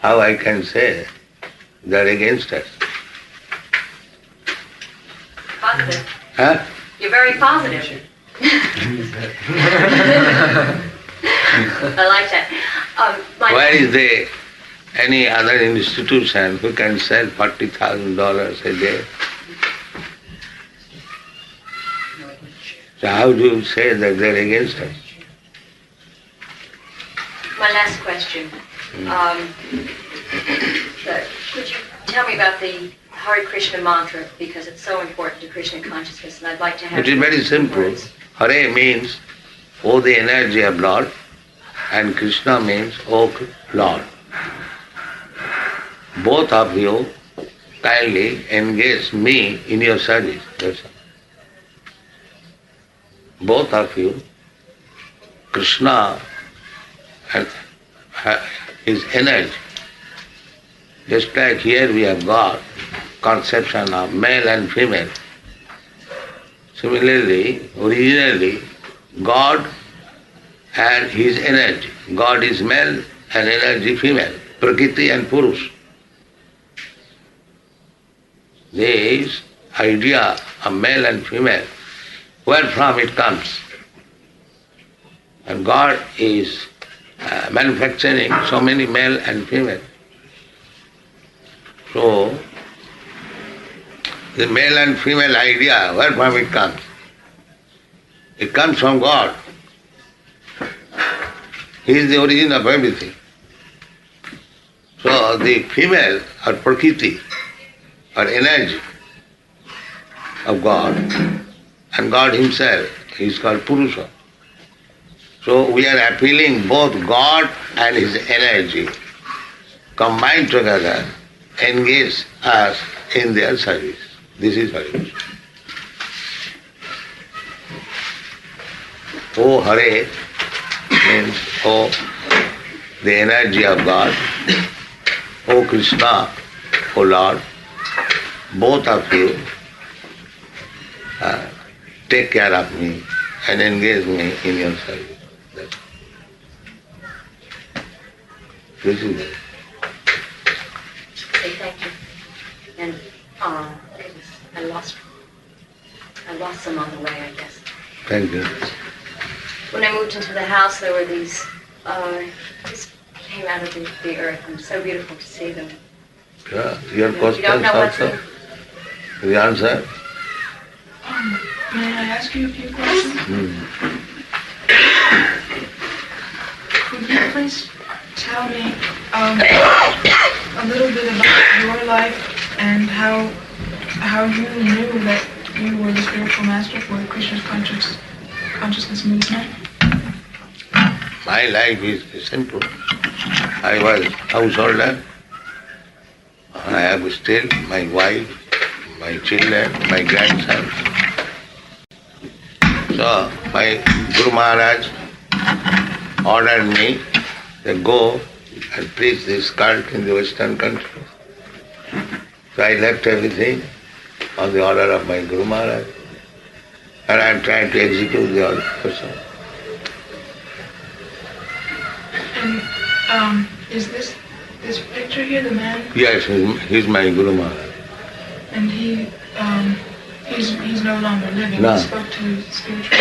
[SPEAKER 2] How I can say they are against us?
[SPEAKER 1] Positive.
[SPEAKER 2] Huh?
[SPEAKER 1] You're very positive. I like that.
[SPEAKER 2] Where is there any other institution who can sell $40,000 a day? So how do you say that they are against us?
[SPEAKER 1] My last question. Could you tell me about the Hare Krishna mantra, because it's so important to Krishna consciousness, and I'd like to have...
[SPEAKER 2] It is very simple.
[SPEAKER 1] words.
[SPEAKER 2] Hare means, oh the energy of Lord, and Krishna means, oh Lord. Both of you kindly engage me in your service. That's all. Both of you, Krishna and his energy. Just like here we have got conception of male and female. Similarly, originally, God and his energy. God is male and energy female, Prakriti and Purush. This idea of male and female, where from it comes? And God is manufacturing so many male and female. So, the male and female idea, where from it comes? It comes from God. He is the origin of everything. So the female or Prakriti or energy of God, and God himself is called Purusha. So we are appealing both God and His energy combined together, engage us in their service. This is Hare. O Hare means O the energy of God. O Krishna, O Lord, both of you take care of me and engage me in your service. This is it.
[SPEAKER 1] Say thank you. And I lost them on the way, I guess.
[SPEAKER 2] Thank you.
[SPEAKER 1] When I moved into the house, there were these came out of the earth, and so beautiful to see them.
[SPEAKER 2] Yeah, your
[SPEAKER 1] You
[SPEAKER 2] questions
[SPEAKER 1] don't know what's
[SPEAKER 2] also?
[SPEAKER 1] in.
[SPEAKER 2] The answer?
[SPEAKER 7] May I ask you a few questions? Could you please tell me a little bit about your life and how you knew that you were the spiritual master for the Krishna's consciousness movement?
[SPEAKER 2] My life is simple. I was householder. I have still my wife, my children, my grandson. So my Guru Maharaj ordered me to go and preach this cult in the Western country. So I left everything on the order of my Guru Maharaj, and I am trying to execute the order also.
[SPEAKER 7] And is this picture here the man?
[SPEAKER 2] Yes, he's my Guru Maharaj.
[SPEAKER 7] And he's no longer living.
[SPEAKER 2] No.
[SPEAKER 7] He spoke to his spiritual.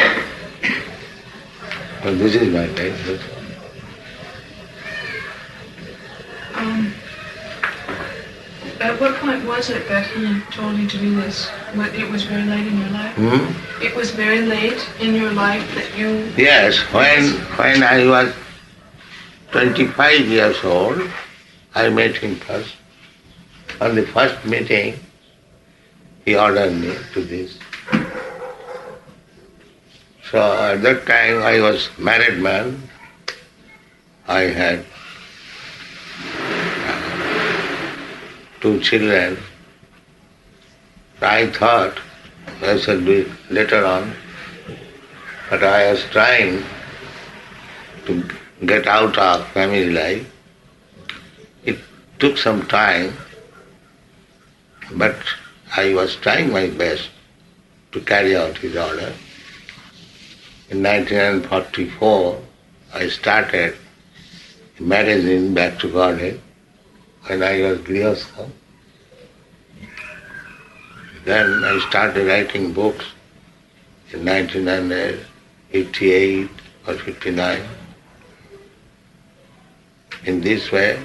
[SPEAKER 2] Well, this is my life.
[SPEAKER 7] At what point was it that he told you to do this? It was very late in your life? It was very late in your life that you...
[SPEAKER 2] Yes, when I was 25 years old, I met him first. On the first meeting, he ordered me to this. So at that time I was married man. I had 2 children. I thought I should do it later on, but I was trying to get out of family life. It took some time, but I was trying my best to carry out his order. In 1944, I started a magazine, Back to Godhead, when I was Grihastha. Then I started writing books in 1988 or 59. In this way,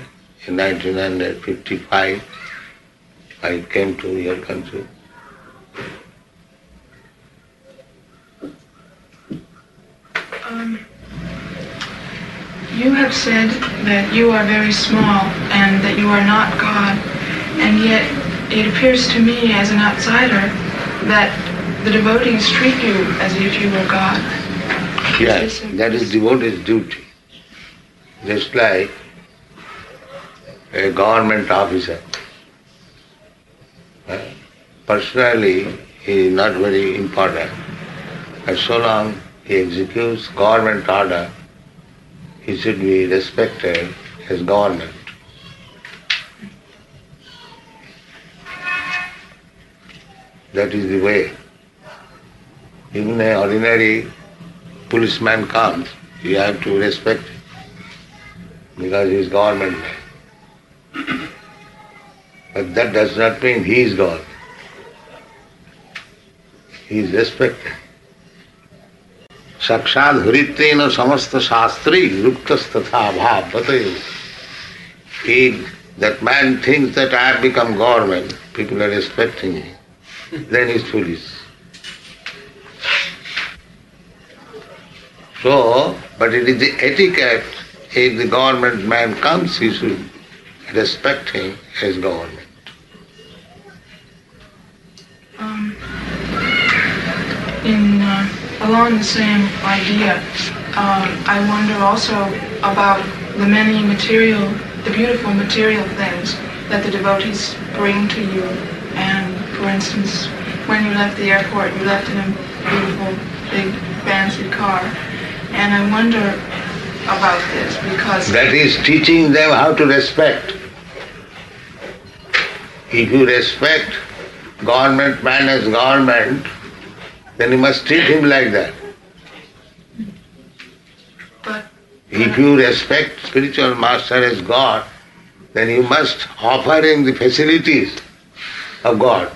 [SPEAKER 2] in 1955, I came to your country.
[SPEAKER 7] You have said that you are very small and that you are not God, and yet it appears to me as an outsider that the devotees treat you as if you were God.
[SPEAKER 2] Yes, that is devotee's duty. Just like a government officer. Personally, he is not very important. But so long he executes government order, he should be respected as government. That is the way. Even an ordinary policeman comes, you have to respect him because he is government man. But that does not mean he is God. He is respected. Sakshad hrittena samasta shastri ruktas tatha bhavate. If that man thinks that I have become government, people are respecting him, then he is foolish. So, but it is the etiquette, if the government man comes, he should respect him as government.
[SPEAKER 7] Along the same idea, I wonder also about the the beautiful material things that the devotees bring to you. And for instance, when you left the airport, you left in a beautiful, big, fancy car. And I wonder about this because...
[SPEAKER 2] That is teaching them how to respect. If you respect government man as government, then you must treat him like that.
[SPEAKER 7] But
[SPEAKER 2] if you respect spiritual master as God, then you must offer him the facilities of God.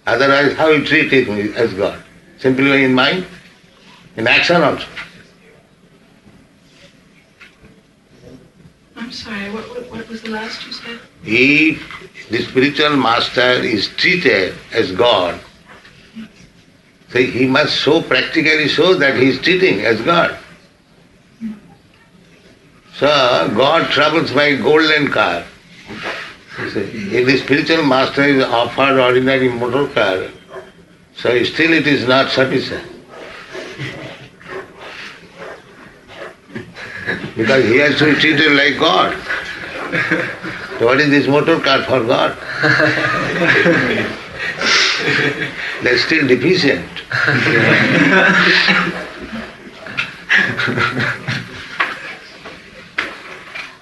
[SPEAKER 2] Otherwise, how you treat him as God? Simply in mind? In action also.
[SPEAKER 7] I'm sorry, what was the last you said?
[SPEAKER 2] If the spiritual master is treated as God, so he must practically show that he is treating as God. So God travels by golden car. If the spiritual master is offered ordinary motor car, so still it is not sufficient. Because he has to be treated like God. So what is this motor car for God? They are still deficient.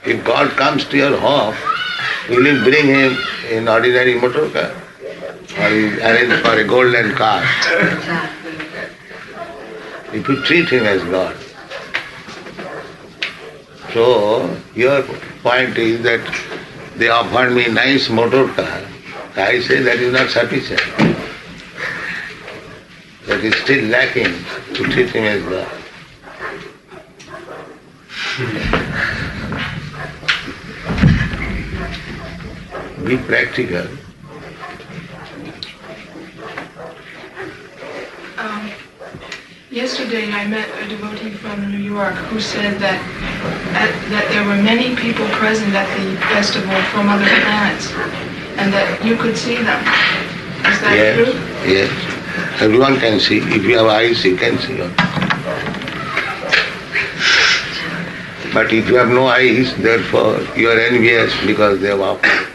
[SPEAKER 2] If God comes to your home, will you bring him in ordinary motor car? Or you arrange for a golden car? If you treat him as God. So, your point is that they offered me nice motor car. I say that is not sufficient. That is still lacking to treat him as God. Be practical.
[SPEAKER 7] Yesterday I met a devotee from New York who said that there were many people present at the festival from other planets and that you could see them. Is that
[SPEAKER 2] Yes,
[SPEAKER 7] true?
[SPEAKER 2] yes. Everyone can see. If you have eyes, you can see. But if you have no eyes, therefore you are envious because they have offered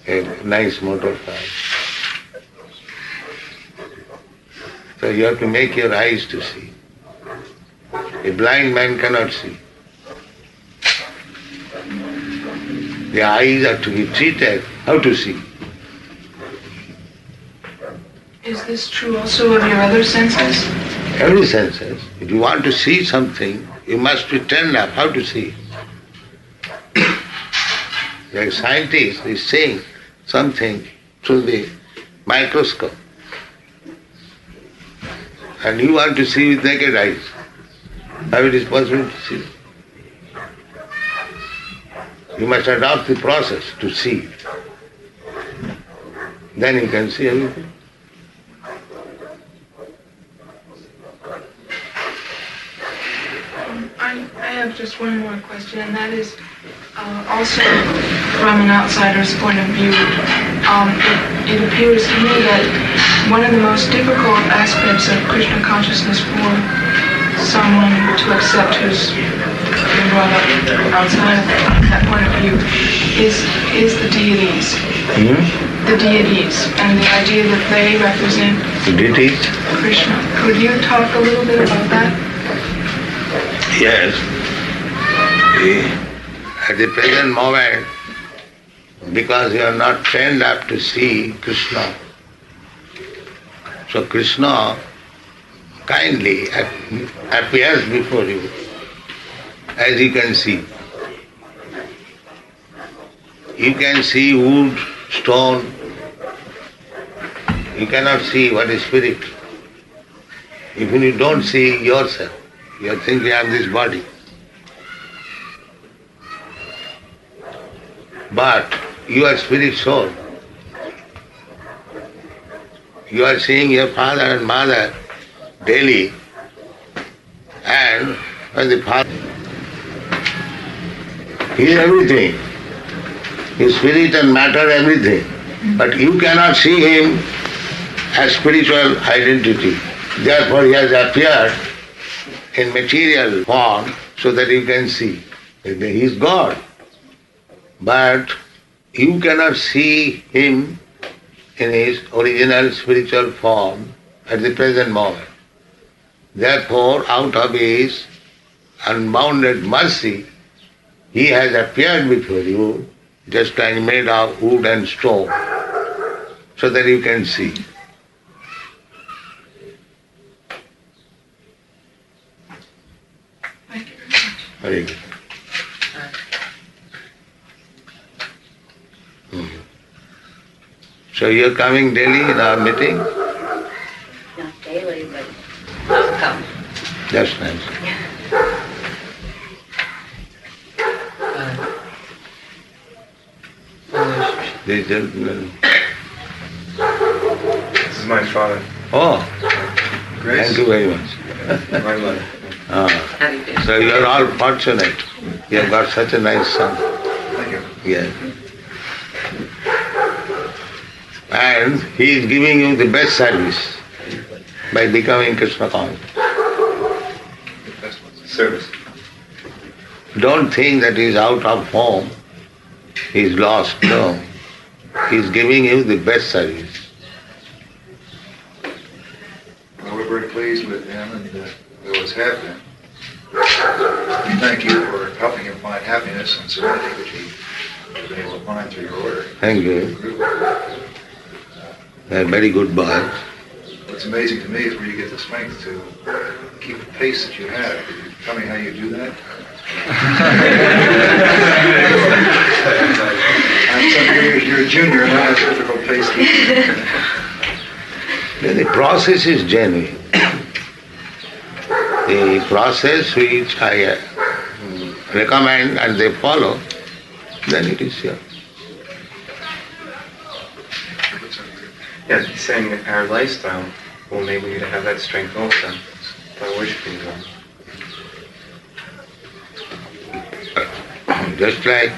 [SPEAKER 2] a nice motor car. So you have to make your eyes to see. A blind man cannot see. The eyes are to be treated. How to see?
[SPEAKER 7] Is this true also of your other senses?
[SPEAKER 2] Every senses. If you want to see something, you must be trained up how to see. Like scientist is seeing something through the microscope. And you want to see with naked eyes. How it is possible to see? You must adopt the process to see. Then you can see everything.
[SPEAKER 7] I have just one more question, and that is also from an outsider's point of view. It appears to me that one of the most difficult aspects of Krishna consciousness for someone to accept who's been brought up outside of that point of view is the deities. The deities, and the idea that they represent
[SPEAKER 2] Deities?
[SPEAKER 7] Krishna. Could you talk a little bit about that?
[SPEAKER 2] Yes. At the present moment, because you are not trained up to see Krishna, so Krishna kindly appears before you, as you can see. You can see wood, stone. You cannot see what is spirit. Even you don't see yourself, you are thinking of this body. But you are spirit soul. You are seeing your father and mother daily, and when the father, he is everything. He is spirit and matter, everything. But you cannot see him as spiritual identity. Therefore he has appeared in material form so that you can see. He is God. But you cannot see him in his original spiritual form at the present moment. Therefore, out of his unbounded mercy, he has appeared before you just like made of wood and stone, so that you can see.
[SPEAKER 7] Thank you very much.
[SPEAKER 2] Very good. So you're coming daily in our meeting?
[SPEAKER 1] Not daily, but I'll come.
[SPEAKER 2] That's nice. The gentleman.
[SPEAKER 8] This is my father.
[SPEAKER 2] Oh,
[SPEAKER 8] Grace.
[SPEAKER 2] thank you very much.
[SPEAKER 8] My mother.
[SPEAKER 2] Ah,
[SPEAKER 1] How do you do?
[SPEAKER 2] so you're all fortunate. You have got such a nice son.
[SPEAKER 8] Thank you.
[SPEAKER 2] Yes. And he is giving you the best service by becoming Krishna conscious.
[SPEAKER 8] Service.
[SPEAKER 2] Don't think that he is out of home, he is lost. No. He is giving you the best service.
[SPEAKER 3] Well, we're very pleased with him and we always have been. We thank you for helping him find happiness and serenity, which he has been able to find through your order.
[SPEAKER 2] Thank you. They are very good boys.
[SPEAKER 3] What's amazing to me is where you get the strength to keep the pace that you have. Could you tell me how you do that? You're a junior and I have a difficult pace.
[SPEAKER 2] The process is genuine. The process which I recommend and they follow, then it is here.
[SPEAKER 8] Yeah, he's saying that our lifestyle will enable you to have that strength also by worshiping God.
[SPEAKER 2] Just like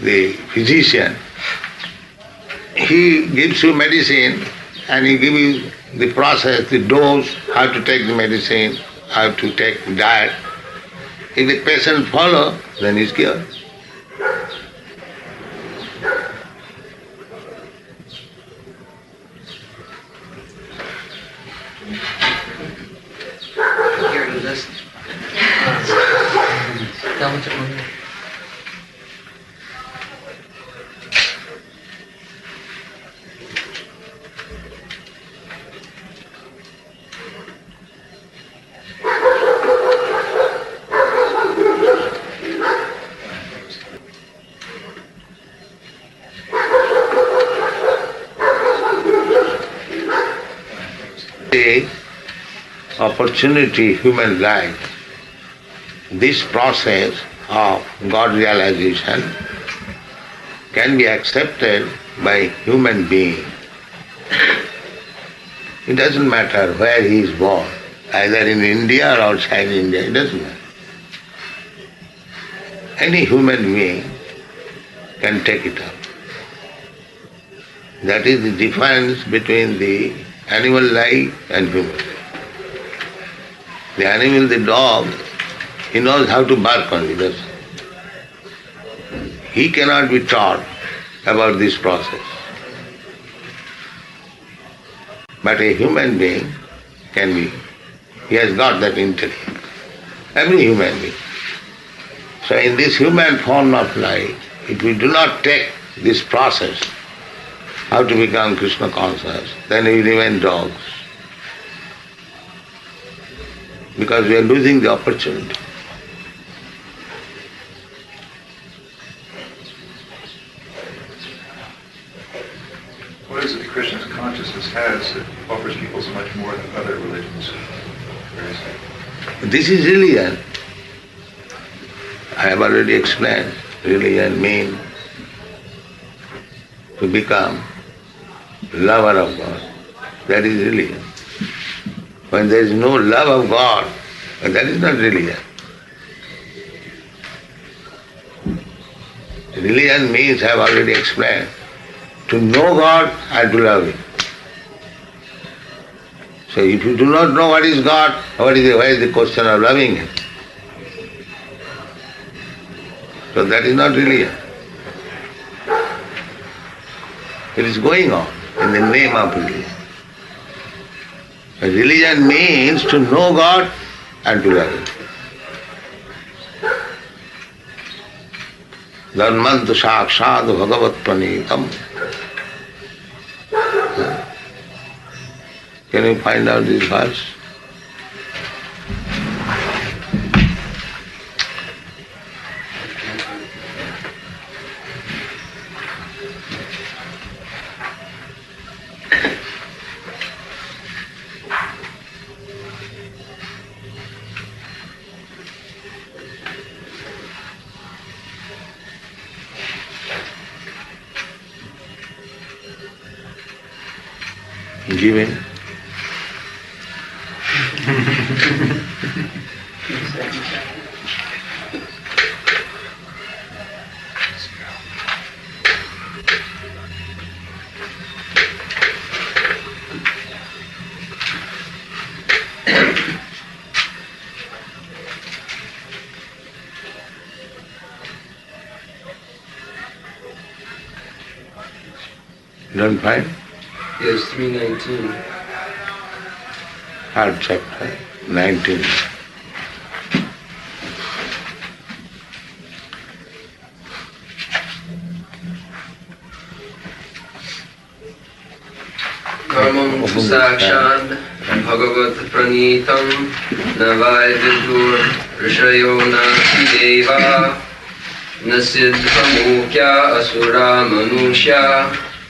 [SPEAKER 2] the physician, he gives you medicine and he gives you the process, the dose, how to take the medicine, how to take diet. If the patient follow, then he's cured.
[SPEAKER 5] Here you listen. Tell me to
[SPEAKER 2] The opportunity, human life, this process of God realization can be accepted by human being. It doesn't matter where he is born, either in India or outside India, it doesn't matter. Any human being can take it up. That is the difference between the animal life and human life. The animal, the dog, he knows how to bark only, that's all. He cannot be taught about this process. But a human being can be. He has got that intellect. Every human being. So in this human form of life, if we do not take this process, how to become Krishna conscious, then we remain dogs. Because we are losing the opportunity.
[SPEAKER 3] What is it that Krishna's consciousness has that offers people so much more than other religions?
[SPEAKER 2] This is religion. I have already explained. Religion means to become lover of God. That is religion. When there is no love of God, that is not religion. Religion means, I have already explained, to know God and to love Him. So if you do not know what is God, why is the question of loving Him? So that is not religion. It is going on in the name of religion. Religion means to know God and to love Him. Dharmantu sakshat bhagavat pranitam. Can you find out this verse? Giving. You don't find?
[SPEAKER 9] Yes, 319.
[SPEAKER 2] Third chapter, 19.
[SPEAKER 9] Karmam sakshat bhagavat pranitam navai vidur rishayo nasi deva nasidhamukya asura manusya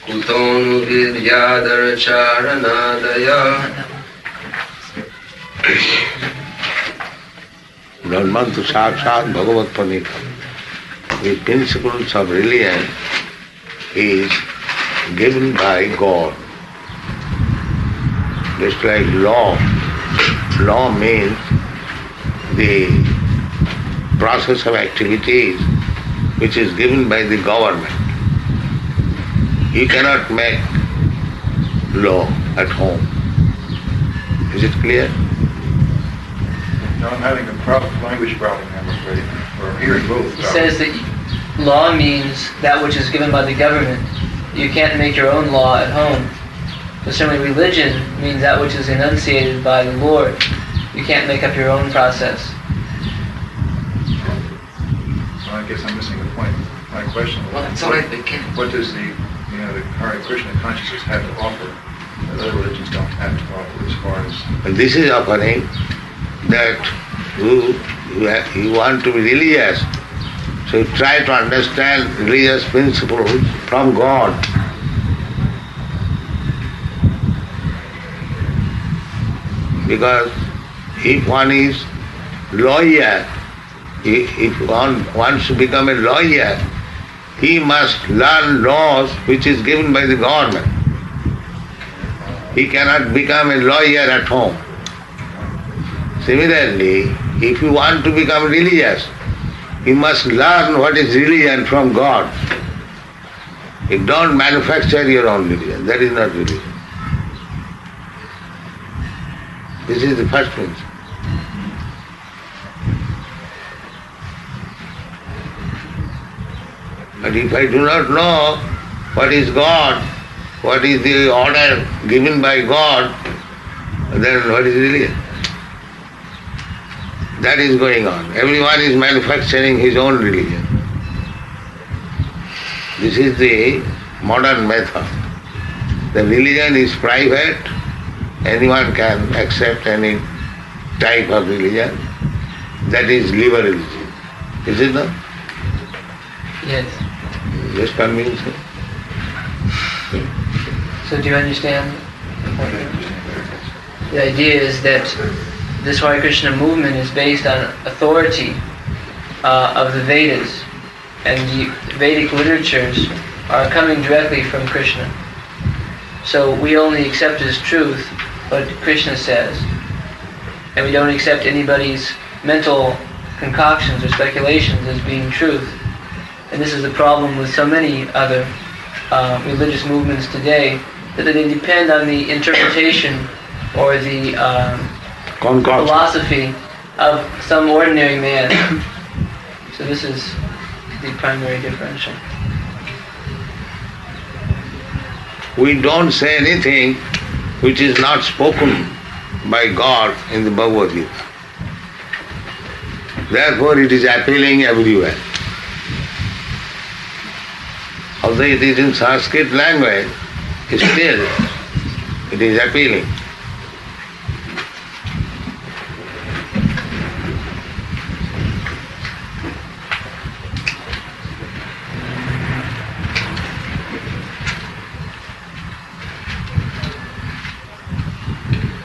[SPEAKER 9] kutonu vidyadar charanadaya.
[SPEAKER 2] Dharmantu sakshat bhagavat pranitam. The principles of religion is given by God. Just like law. Law means the process of activities which is given by the government. You cannot make law at home. Is it clear?
[SPEAKER 3] No, I'm having a language problem, I'm afraid, or I'm hearing both.
[SPEAKER 5] He says that law means that which is given by the government. You can't make your own law at home. But certainly religion means that which is enunciated by the Lord. You can't make up your own process.
[SPEAKER 3] So I guess I'm missing the point. My question was,
[SPEAKER 5] Well, that's all right, but can...
[SPEAKER 3] what does the Hare Krishna consciousness have to offer that other religions don't have to offer as far as...
[SPEAKER 2] And this is offering that you want to be religious. So you try to understand religious principles from God. Because if one is lawyer, if one wants to become a lawyer, he must learn laws which is given by the government. He cannot become a lawyer at home. Similarly, if you want to become religious, you must learn what is religion from God. You don't manufacture your own religion. That is not religion. This is the first principle. But if I do not know what is God, what is the order given by God, then what is religion? That is going on. Everyone is manufacturing his own religion. This is the modern method. The religion is private. Anyone can accept any type of religion. That is liberalism. Is it not?
[SPEAKER 5] Yes.
[SPEAKER 2] Just convince me.
[SPEAKER 5] So do you understand? The idea is that this Hare Krishna movement is based on authority of the Vedas, and the Vedic literatures are coming directly from Krishna. So we only accept as truth what Krishna says, and we don't accept anybody's mental concoctions or speculations as being truth. And this is the problem with so many other religious movements today, that they depend on the interpretation or the
[SPEAKER 2] Concoction.
[SPEAKER 5] philosophy of some ordinary man. So this is the primary differential.
[SPEAKER 2] We don't say anything which is not spoken by God in the Bhagavad Gita. Therefore it is appealing everywhere. Although it is in Sanskrit language, still it is appealing.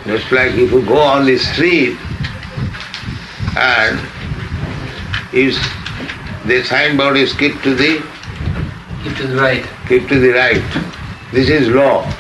[SPEAKER 2] Just like if you go on the street and if the signboard is keep to the
[SPEAKER 5] Keep to the right.
[SPEAKER 2] right. This is law.